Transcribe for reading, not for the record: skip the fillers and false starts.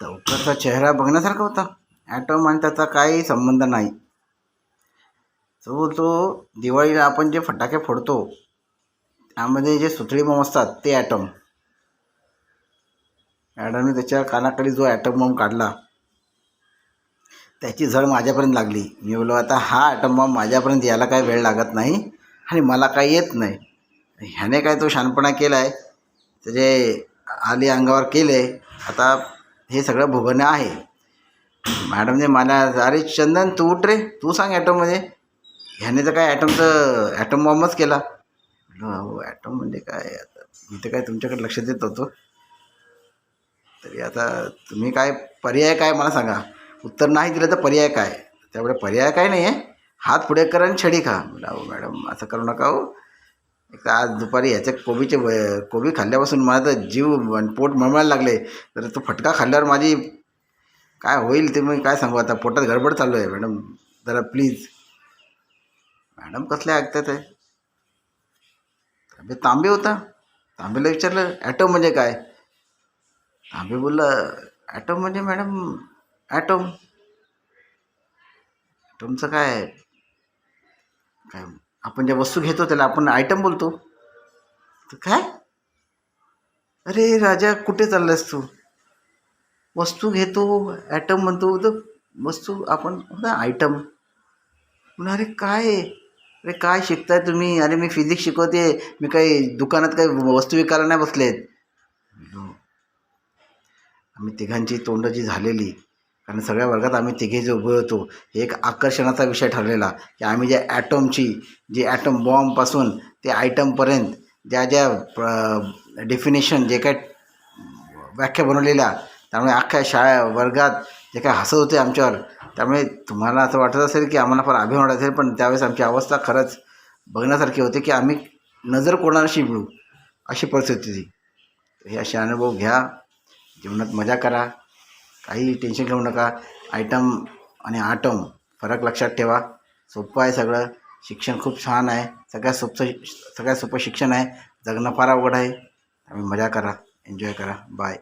लवकरचा चेहरा बघण्यासारखा होता. ॲटम आणि त्याचा काही संबंध नाही. तो दिवाळीला आपण जे फटाके फोडतो त्यामध्ये जे सुतळी बॉम्ब असतात ते ॲटम. ॲटमने त्याच्या कानाखाली जो ॲटम बॉम्ब काढला त्याची झळ माझ्यापर्यंत लागली. मी बोललो आता हा ॲटम बॉम्ब माझ्यापर्यंत यायला काही वेळ लागत नाही आणि मला काही येत नाही. ह्याने काय तो शहाणपणा केला आहे, त्याचे आली अंगावर केले. आता हे सगळं भोगणं आहे. मॅडमने मला अरे चंदन तू उठ रे, तू सांग ॲटममध्ये. ह्याने तर काय ॲटम बॉम्बच केला. म्हटलं अहो ॲटम म्हणजे काय, आता मी तर काय तुमच्याकडे लक्ष देत होतो. तरी आता तुम्ही काय पर्याय काय मला सांगा. उत्तर नाही दिलं तर पर्याय काय. त्यामुळे पर्याय काय नाही आहे, हात पुढे करा आणि छडी खा. म्हटलं अहो मॅडम असं करू नका हो. एक तर आज दुपारी ह्याच्या कोबी खाल्ल्यापासून मला तर जीव आणि पोट मळमळायला लागले. तर तो फटका खाल्ल्यावर माझी काय होईल ते मी काय सांगू. आता पोटात गडबड चालू आहे. मॅडम जरा प्लीज. मॅडम कसले ऐकतात आहे. तांबे होता. तांबेला विचारलं ॲटम म्हणजे काय. तांबे बोलला ॲटम म्हणजे मॅडम ॲटम. ॲटमचं काय काय आपण ज्या वस्तू घेतो त्याला आपण आयटम बोलतो. तर काय, अरे राजा कुठे चाललास तू. वस्तू घेतो ॲटम म्हणतो तर वस्तू आपण आयटम. म्हणून अरे काय, अरे काय शिकताय तुम्ही. अरे मी फिजिक्स शिकवते, मी काही दुकानात काही वस्तू विकायला नाही बसलेत. आम्ही तिघांची तोंड जी झालेली, कारण सगळ्या वर्गात आम्ही तिघे जे उभे होतो हे एक आकर्षणाचा विषय ठरलेला की आम्ही ज्या ॲटमची, जी ॲटम बॉम्बपासून ते आयटमपर्यंत ज्या ज्या डेफिनेशन जे काय व्याख्या बनवलेल्या, त्यामुळे अख्ख्या वर्गात जे काय हसत होते आमच्यावर. त्यामुळे तुम्हाला असं वाटत असेल की आम्हाला फार अभिमान वाटत असेल, पण त्यावेळेस आमची अवस्था खरंच बघण्यासारखी होती की आम्ही नजर कोणाशी मिळू अशी परिस्थिती होती. हे असे अनुभव घ्या, जीवनात मजा करा, काही टेन्शन घेऊ नका. आयटम आणि आटम फरक लक्षात ठेवा. सोपं आहे सगळं. शिक्षण खूप छान आहे. सगळ्यात सोपं शिक्षण आहे. जगणं फार अवघड आहे. त्यामुळे मजा करा, एन्जॉय करा. बाय.